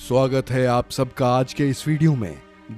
स्वागत है आप सबका आज के इस वीडियो में।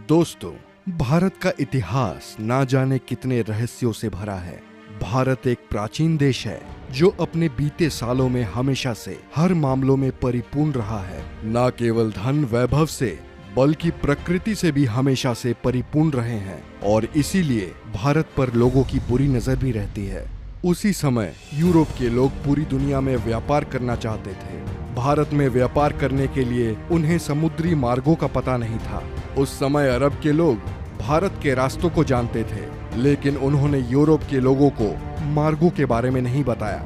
दोस्तों, भारत का इतिहास ना जाने कितने रहस्यों से भरा है। भारत एक प्राचीन देश है जो अपने बीते सालों में हमेशा से हर मामलों में परिपूर्ण रहा है। न केवल धन वैभव से बल्कि प्रकृति से भी हमेशा से परिपूर्ण रहे हैं और इसीलिए भारत पर लोगों की बुरी नजर भी रहती है। उसी समय यूरोप के लोग पूरी दुनिया में व्यापार करना चाहते थे। भारत में व्यापार करने के लिए उन्हें समुद्री मार्गों का पता नहीं था। उस समय अरब के लोग भारत के रास्तों को जानते थे, लेकिन उन्होंने यूरोप के लोगों को मार्गों के बारे में नहीं बताया।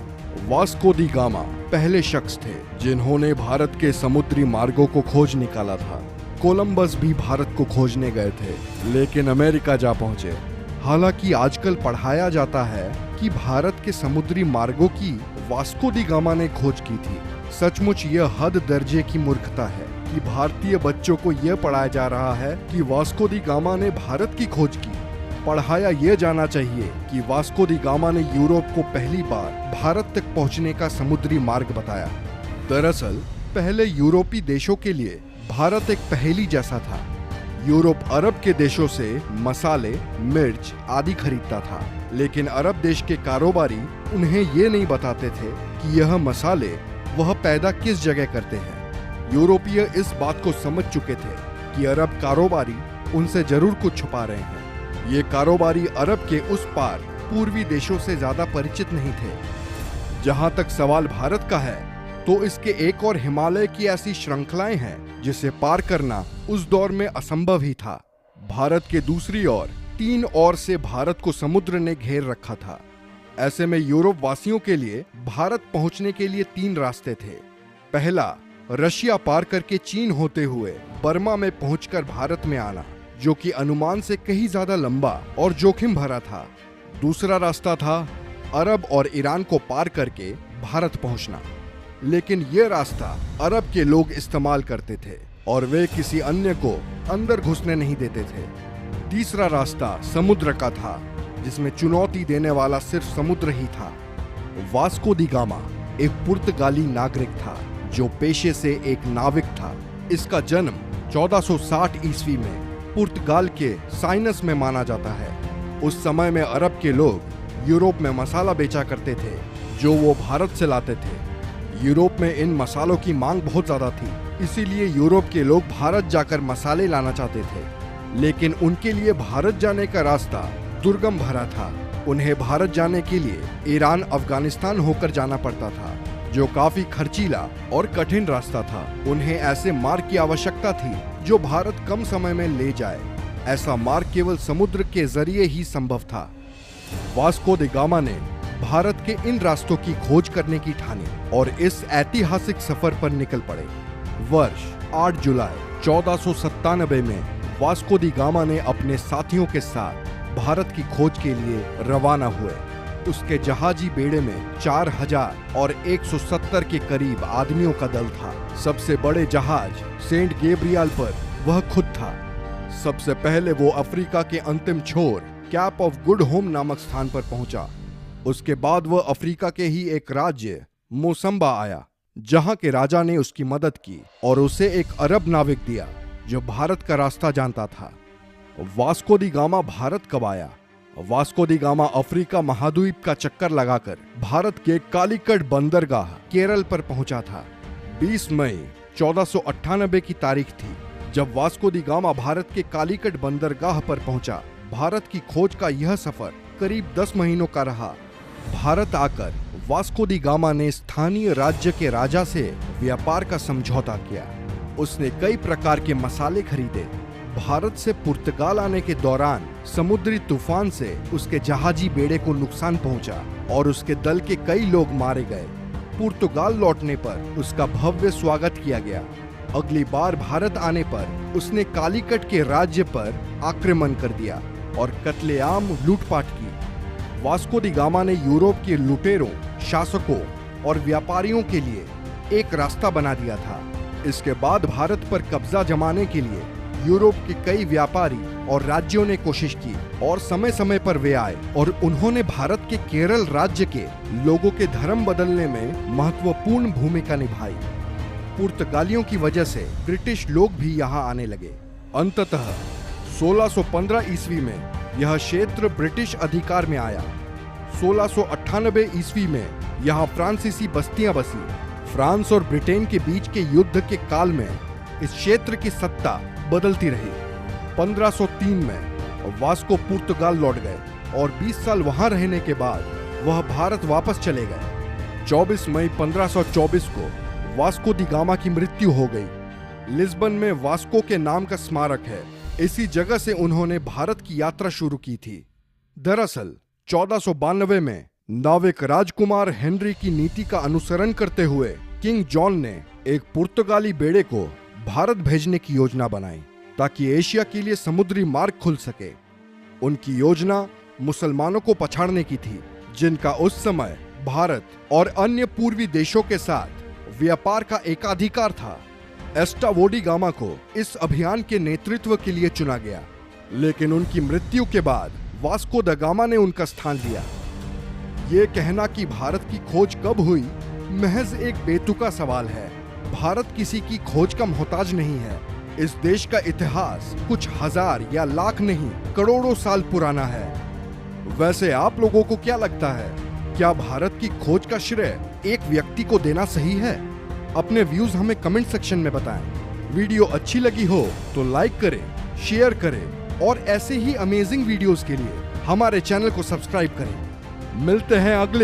वास्को दी गामा पहले शख्स थे जिन्होंने भारत के समुद्री मार्गों को खोज निकाला था। कोलंबस भी भारत को खोजने गए थे, लेकिन अमेरिका जा पहुंचे। हालांकि आजकल पढ़ाया जाता है कि भारत के समुद्री मार्गों की वास्को दी गामा ने खोज की थी। सचमुच यह हद दर्जे की मूर्खता है कि भारतीय बच्चों को यह पढ़ाया जा रहा है कि वास्को दी गामा ने भारत की खोज की। पढ़ाया यह जाना चाहिए कि वास्को दी गामा ने यूरोप को पहली बार भारत तक पहुंचने का समुद्री मार्ग बताया। दरअसल पहले यूरोपीय देशों के लिए भारत एक पहेली जैसा था। यूरोप अरब के देशों से मसाले, मिर्च आदि खरीदता था, लेकिन अरब देश के कारोबारी उन्हें ये नहीं बताते थे कि यह मसाले वह पैदा किस जगह करते हैं। यूरोपीय इस बात को समझ चुके थे कि अरब कारोबारी उनसे जरूर कुछ छुपा रहे हैं। ये कारोबारी अरब के उस पार पूर्वी देशों से ज्यादा परिचित नहीं थे। जहां तक सवाल भारत का है, तो इसके एक और हिमालय की ऐसी श्रृंखलाएं हैं जिसे पार करना उस दौर में असंभव ही था। भारत के दूसरी ओर 3 ओर से भारत को समुद्र ने घेर रखा था। ऐसे में यूरोप वासियों के लिए भारत पहुंचने के लिए 3 रास्ते थे। पहला, रशिया पार करके चीन होते हुए बर्मा में पहुंचकर भारत में आना, जो कि अनुमान से कहीं ज्यादा लंबा और जोखिम भरा था। दूसरा रास्ता था अरब और ईरान को पार करके भारत पहुंचना, लेकिन यह रास्ता अरब के लोग इस्तेमाल करते थे और वे किसी अन्य को अंदर घुसने नहीं देते थे। तीसरा रास्ता समुद्र का था, जिसमें चुनौती देने वाला सिर्फ समुद्र ही था। वास्को दी गामा एक पुर्तगाली नागरिक था जो पेशे से एक नाविक था। इसका जन्म 1460 ईस्वी में पुर्तगाल के साइनस में माना जाता है। उस समय में अरब के लोग यूरोप में मसाला बेचा करते थे जो वो भारत से लाते थे। यूरोप में इन मसालों की मांग बहुत ज्यादा थी, इसीलिए यूरोप के लोग भारत जाकर मसाले लाना चाहते थे, लेकिन उनके लिए भारत जाने का रास्ता दुर्गम भरा था। उन्हें भारत जाने के लिए ईरान, अफगानिस्तान होकर जाना पड़ता था, जो काफी खर्चीला और कठिन रास्ता था। उन्हें ऐसे मार्ग की आवश्यकता थी जो भारत कम समय में ले जाए। ऐसा मार्ग केवल समुद्र के जरिए ही संभव था। वास्को द गामा ने भारत के इन रास्तों की खोज करने की ठानी और इस ऐतिहासिक सफर पर निकल पड़े। वर्ष 8 जुलाई 1497 में वास्को द गामा ने अपने साथियों के साथ भारत की खोज के लिए रवाना हुए। उसके जहाजी बेड़े में 4000 और 170 के करीब आदमियों का दल था। सबसे बड़े जहाज सेंट गैब्रियल पर वह खुद था। सबसे पहले वो अफ्रीका के अंतिम छोर कैप ऑफ गुड होम नामक स्थान पर पहुंचा। उसके बाद वह अफ्रीका के ही एक राज्य मोसम्बा आया, जहां के राजा ने उसकी मदद की और उसे एक अरब नाविक दिया जो भारत का रास्ता जानता था। वास्को दी गामा भारत कब आया? वास्को दी गामा अफ्रीका महाद्वीप का चक्कर लगाकर भारत के कालीकट बंदरगाह केरल पर पहुंचा था। 20 मई 1498 की तारीख थी जब वास्को दी गामा भारत के कालीकट बंदरगाह पर पहुंचा। भारत की खोज का यह सफर करीब 10 महीनों का रहा। भारत आकर वास्को दी गामा ने स्थानीय राज्य के राजा से व्यापार का समझौता किया। उसने कई प्रकार के मसाले खरीदे। भारत से पुर्तगाल आने के दौरान समुद्री तूफान से उसके जहाजी बेड़े को नुकसान पहुंचा और उसके दल के कई लोग मारे गए। पुर्तगाल लौटने पर उसका भव्य स्वागत किया गया। अगली बार भारत आने पर उसने कालीकट के राज्य पर आक्रमण कर दिया और कत्लेआम लूटपाट की। वास्को दी गामा ने यूरोप के लुटेरों, शासकों और व्यापारियों के लिए एक रास्ता बना दिया था। इसके बाद भारत पर कब्जा जमाने के लिए यूरोप के कई व्यापारी और राज्यों ने कोशिश की और समय समय पर वे आए और उन्होंने भारत के केरल राज्य के लोगों के धर्म बदलने में महत्वपूर्ण भूमिका निभाई। पुर्तगालियों की वजह से ब्रिटिश लोग भी यहाँ आने लगे। अंततः 1615 ईस्वी में यह क्षेत्र ब्रिटिश अधिकार में आया। 1698 ईस्वी में यहाँ फ्रांसीसी बस्तियां बसी। फ्रांस और ब्रिटेन के बीच के युद्ध के काल में इस क्षेत्र की सत्ता बदलती रही। 1503 में वास्को पुर्तगाल लौट गए और 20 साल वहां रहने के बाद वह भारत वापस चले गए। 24 मई 1524 को वास्को दी गामा की मृत्यु हो गई। लिस्बन में वास्को के नाम का स्मारक है। इसी जगह से उन्होंने भारत की यात्रा शुरू की थी। दरअसल 1492 में नाविक राजकुमार हेनरी की नीति का अनुसरण करते हुए किंग जॉन ने एक पुर्तगाली बेड़े को भारत भेजने की योजना बनाई ताकि एशिया के लिए समुद्री मार्ग खुल सके। उनकी योजना मुसलमानों को पछाड़ने की थी, जिनका उस समय भारत और अन्य पूर्वी देशों के साथ व्यापार का एकाधिकार था। एस्टावोडी गामा को इस अभियान के नेतृत्व के लिए चुना गया, लेकिन उनकी मृत्यु के बाद वास्को द गामा ने उनका स्थान लिया। ये कहना कि भारत की खोज कब हुई महज एक बेतुका सवाल है। भारत किसी की खोज का मोहताज नहीं है। इस देश का इतिहास कुछ हजार या लाख नहीं, करोड़ों साल पुराना है। वैसे आप लोगों को क्या लगता है, क्या भारत की खोज का श्रेय एक व्यक्ति को देना सही है? अपने व्यूज हमें कमेंट सेक्शन में बताएं। वीडियो अच्छी लगी हो तो लाइक करें, शेयर करें और ऐसे ही अमेजिंग वीडियोस के लिए हमारे चैनल को सब्सक्राइब करें। मिलते हैं अगले